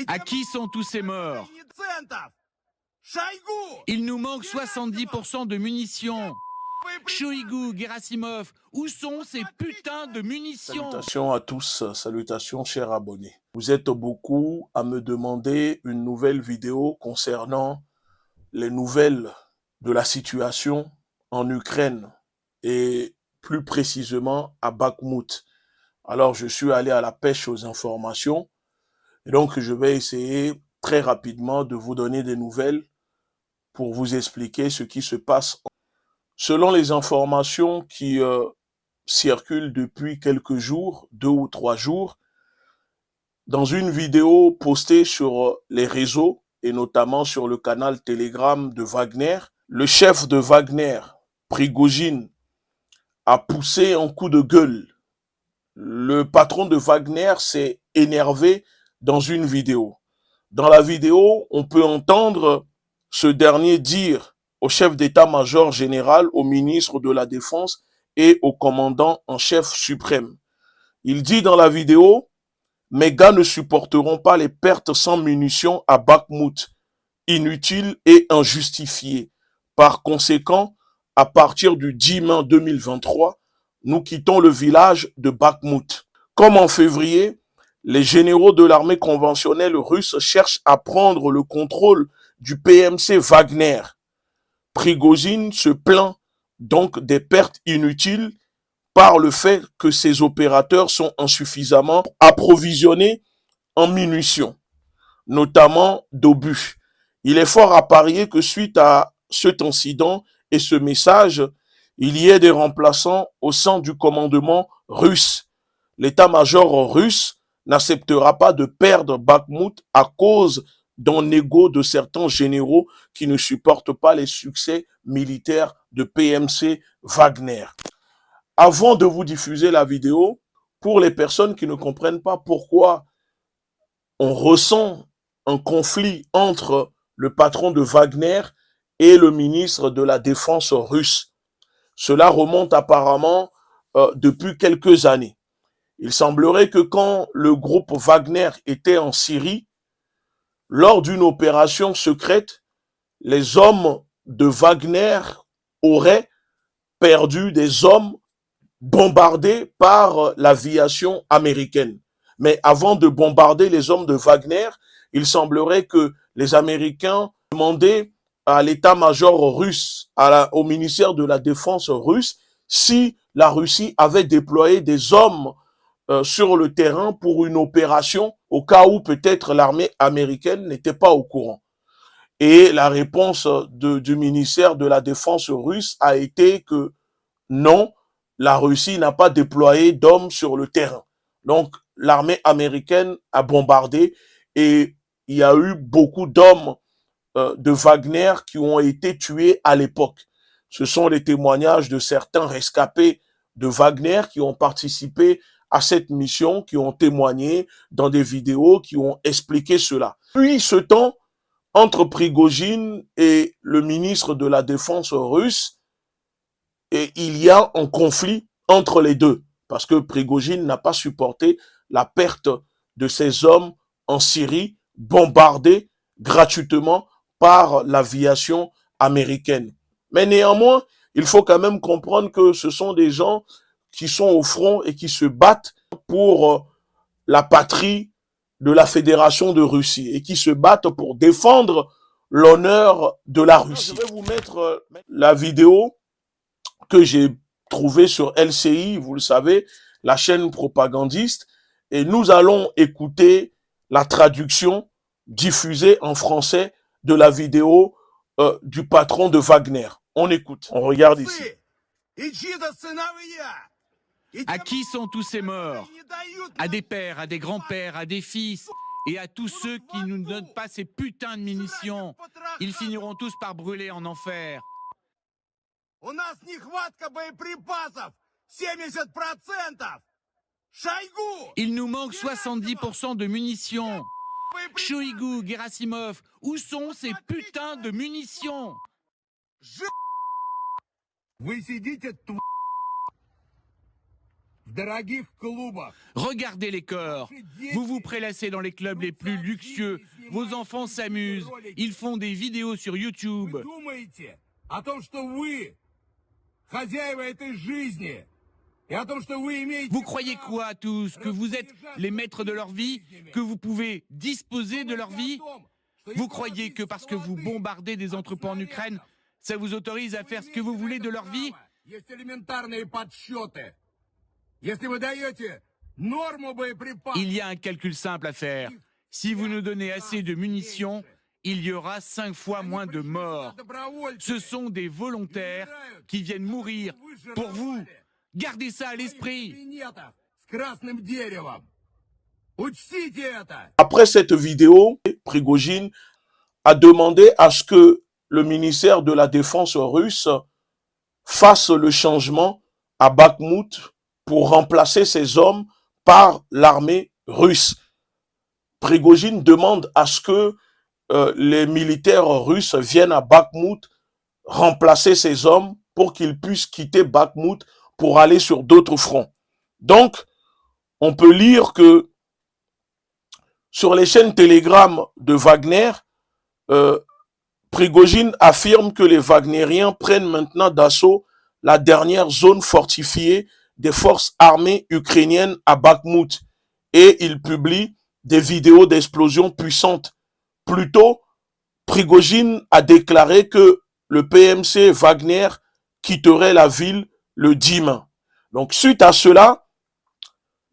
À qui sont tous ces morts? Il nous manque 70% de munitions. Shoigu, Gerasimov, où sont ces putains de munitions? Salutations à tous, salutations chers abonnés. Vous êtes beaucoup à me demander une nouvelle vidéo concernant les nouvelles de la situation en Ukraine et plus précisément à Bakhmut. Alors je suis allé à la pêche aux informations et donc je vais essayer très rapidement de vous donner des nouvelles pour vous expliquer ce qui se passe. Selon les informations qui circulent depuis quelques jours, 2 ou 3 jours, dans une vidéo postée sur les réseaux et notamment sur le canal Telegram de Wagner, le chef de Wagner, Prigojine, a poussé un coup de gueule. Le patron de Wagner s'est énervé dans une vidéo. Dans la vidéo, on peut entendre ce dernier dire au chef d'état-major général, au ministre de la Défense et au commandant en chef suprême. Il dit dans la vidéo: mes gars ne supporteront pas les pertes sans munitions à Bakhmut, inutiles et injustifiées. Par conséquent, à partir du 10 mai 2023, nous quittons le village de Bakhmut. Comme en février, les généraux de l'armée conventionnelle russe cherchent à prendre le contrôle du PMC Wagner. Prigojine se plaint donc des pertes inutiles par le fait que ces opérateurs sont insuffisamment approvisionnés en munitions, notamment d'obus. Il est fort à parier que suite à cet incident et ce message, il y ait des remplaçants au sein du commandement russe. L'état-major russe n'acceptera pas de perdre Bakhmut à cause d'un égo de certains généraux qui ne supportent pas les succès militaires de PMC Wagner. Avant de vous diffuser la vidéo, pour les personnes qui ne comprennent pas pourquoi on ressent un conflit entre le patron de Wagner et le ministre de la Défense russe, cela remonte apparemment depuis quelques années. Il semblerait que quand le groupe Wagner était en Syrie, lors d'une opération secrète, les hommes de Wagner auraient perdu des hommes bombardés par l'aviation américaine. Mais avant de bombarder les hommes de Wagner, il semblerait que les Américains demandaient à l'état-major russe, au ministère de la Défense russe, si la Russie avait déployé des hommes sur le terrain pour une opération au cas où peut-être l'armée américaine n'était pas au courant. Et la réponse du ministère de la Défense russe a été que non, la Russie n'a pas déployé d'hommes sur le terrain. Donc, l'armée américaine a bombardé et il y a eu beaucoup d'hommes de Wagner qui ont été tués à l'époque. Ce sont les témoignages de certains rescapés de Wagner qui ont participé à cette mission, qui ont témoigné dans des vidéos, qui ont expliqué cela. Puis ce temps, entre Prigojine et le ministre de la Défense russe, et il y a un conflit entre les deux, parce que Prigojine n'a pas supporté la perte de ses hommes en Syrie, bombardés gratuitement par l'aviation américaine. Mais néanmoins, il faut quand même comprendre que ce sont des gens qui sont au front et qui se battent pour la patrie de la Fédération de Russie et qui se battent pour défendre l'honneur de la Russie. Je vais vous mettre la vidéo que j'ai trouvée sur LCI, vous le savez, la chaîne propagandiste, et nous allons écouter la traduction diffusée en français de la vidéo du patron de Wagner. On écoute, on regarde ici. À qui sont tous ces morts? À des pères, à des grands-pères, à des fils et à tous ceux qui ne nous donnent pas ces putains de munitions. Ils finiront tous par brûler en enfer. Il nous manque 70% de munitions. Shoigu, Gerasimov, où sont ces putains de munitions? Regardez les corps. Vous vous prélassez dans les clubs les plus luxueux. Vos enfants s'amusent. Ils font des vidéos sur YouTube. Vous croyez quoi tous? Que vous êtes les maîtres de leur vie? Que vous pouvez disposer de leur vie? Vous croyez que parce que vous bombardez des entrepôts en Ukraine, ça vous autorise à faire ce que vous voulez de leur vie? Il y a un calcul simple à faire. Si vous nous donnez assez de munitions, il y aura 5 fois moins de morts. Ce sont des volontaires qui viennent mourir pour vous. Gardez ça à l'esprit. Après cette vidéo, Prigojine a demandé à ce que le ministère de la Défense russe fasse le changement à Bakhmout pour remplacer ces hommes par l'armée russe. Prigojine demande à ce que les militaires russes viennent à Bakhmout remplacer ces hommes pour qu'ils puissent quitter Bakhmout pour aller sur d'autres fronts. Donc, on peut lire que sur les chaînes Telegram de Wagner, Prigojine affirme que les Wagnériens prennent maintenant d'assaut la dernière zone fortifiée des forces armées ukrainiennes à Bakhmout et il publie des vidéos d'explosions puissantes. Plus tôt, Prigojine a déclaré que le PMC Wagner quitterait la ville le 10 mai. Donc, suite à cela,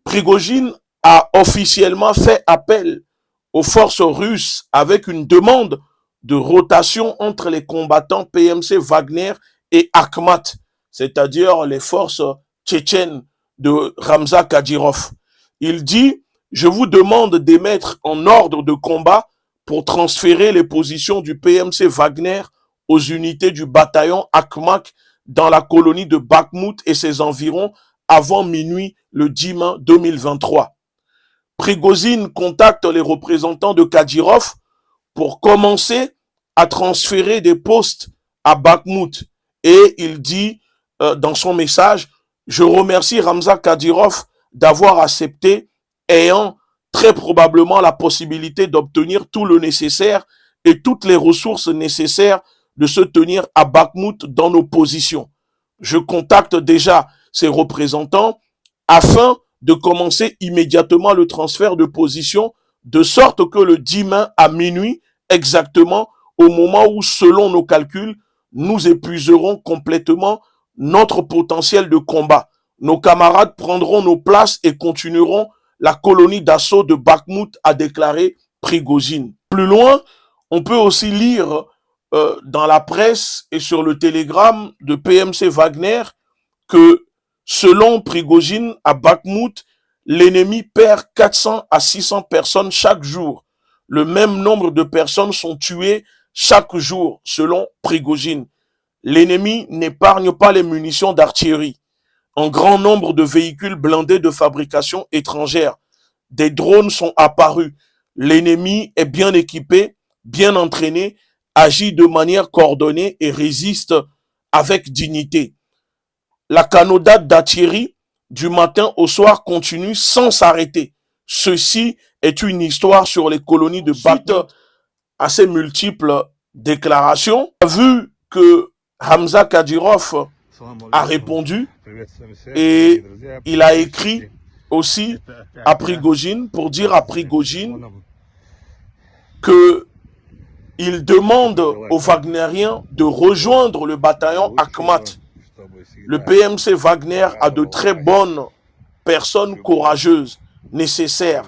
Prigojine a officiellement fait appel aux forces russes avec une demande de rotation entre les combattants PMC Wagner et Akhmat, c'est-à-dire les forces tchétchènes de Ramzan Kadyrov. Il dit « Je vous demande d'émettre en ordre de combat pour transférer les positions du PMC Wagner aux unités du bataillon Akhmat dans la colonie de Bakhmout et ses environs avant minuit le 10 mai 2023. » Prigojine contacte les représentants de Kadyrov pour commencer à transférer des postes à Bakhmout. Et il dit dans son message, « Je remercie Ramzan Kadyrov d'avoir accepté, ayant très probablement la possibilité d'obtenir tout le nécessaire et toutes les ressources nécessaires de se tenir à Bakhmout dans nos positions. Je contacte déjà ces représentants afin de commencer immédiatement le transfert de position de sorte que le 10 mai à minuit, exactement au moment où, selon nos calculs, nous épuiserons complètement notre potentiel de combat. Nos camarades prendront nos places et continueront la colonie d'assaut de Bakhmout, a déclaré Prigojine. Plus loin, on peut aussi lire dans la presse et sur le télégramme de PMC Wagner que selon Prigojine, à Bakhmout, l'ennemi perd 400 à 600 personnes chaque jour. Le même nombre de personnes sont tuées chaque jour, selon Prigojine. L'ennemi n'épargne pas les munitions d'artillerie. Un grand nombre de véhicules blindés de fabrication étrangère. Des drones sont apparus. L'ennemi est bien équipé, bien entraîné, agit de manière coordonnée et résiste avec dignité. La canonnade d'artillerie du matin au soir continue sans s'arrêter. Ceci est une histoire sur les colonies de Bakhmout à ces multiples déclarations. Vu que Ramzan Kadyrov a répondu et il a écrit aussi à Prigojine pour dire à Prigojine que il demande aux Wagnériens de rejoindre le bataillon Akhmat. Le PMC Wagner a de très bonnes personnes courageuses, nécessaires,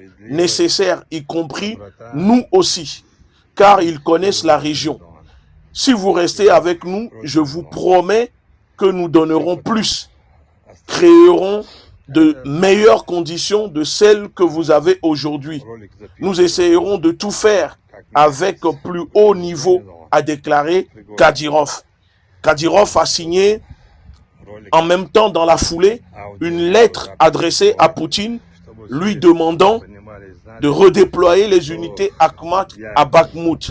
y compris nous aussi, car ils connaissent la région. Si vous restez avec nous, je vous promets que nous donnerons plus, créerons de meilleures conditions de celles que vous avez aujourd'hui. Nous essayerons de tout faire avec plus haut niveau, a déclaré Kadyrov. Kadyrov a signé en même temps dans la foulée une lettre adressée à Poutine lui demandant de redéployer les unités Akhmat à Bakhmout.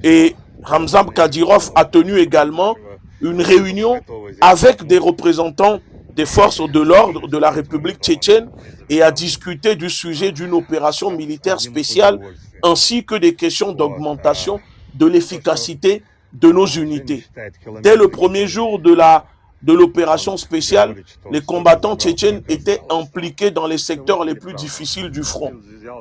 Et Ramzan Kadyrov a tenu également une réunion avec des représentants des forces de l'ordre de la République tchétchène et à discuter du sujet d'une opération militaire spéciale ainsi que des questions d'augmentation de l'efficacité de nos unités. Dès le premier jour de l'opération spéciale, les combattants tchétchènes étaient impliqués dans les secteurs les plus difficiles du front.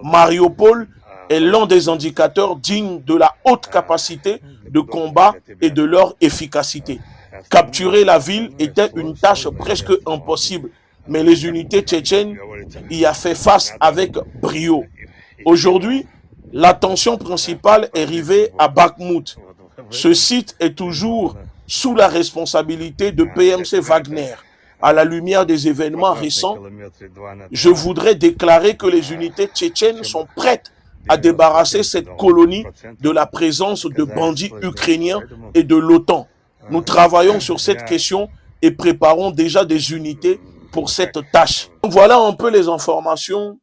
Mariupol est l'un des indicateurs dignes de la haute capacité de combat et de leur efficacité. Capturer la ville était une tâche presque impossible, mais les unités tchétchènes y ont fait face avec brio. Aujourd'hui, l'attention principale est rivée à Bakhmout. Ce site est toujours sous la responsabilité de PMC Wagner. À la lumière des événements récents, je voudrais déclarer que les unités tchétchènes sont prêtes à débarrasser cette colonie de la présence de bandits ukrainiens et de l'OTAN. Nous travaillons sur cette question et préparons déjà des unités pour cette tâche. Donc voilà un peu les informations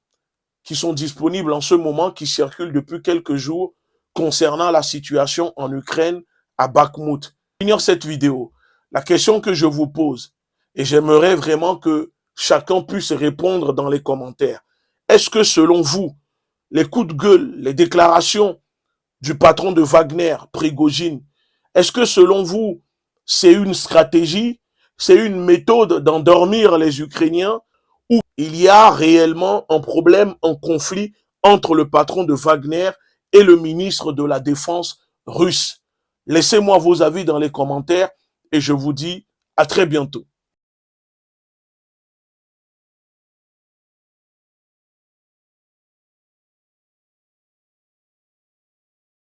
qui sont disponibles en ce moment, qui circulent depuis quelques jours concernant la situation en Ukraine à Bakhmout. Pour finir cette vidéo, la question que je vous pose, et j'aimerais vraiment que chacun puisse répondre dans les commentaires. Est-ce que selon vous, les coups de gueule, les déclarations du patron de Wagner, Prigojine, est-ce que selon vous, c'est une stratégie, c'est une méthode d'endormir les Ukrainiens, ou il y a réellement un problème, un conflit entre le patron de Wagner et le ministre de la Défense russe? Laissez-moi vos avis dans les commentaires et je vous dis à très bientôt.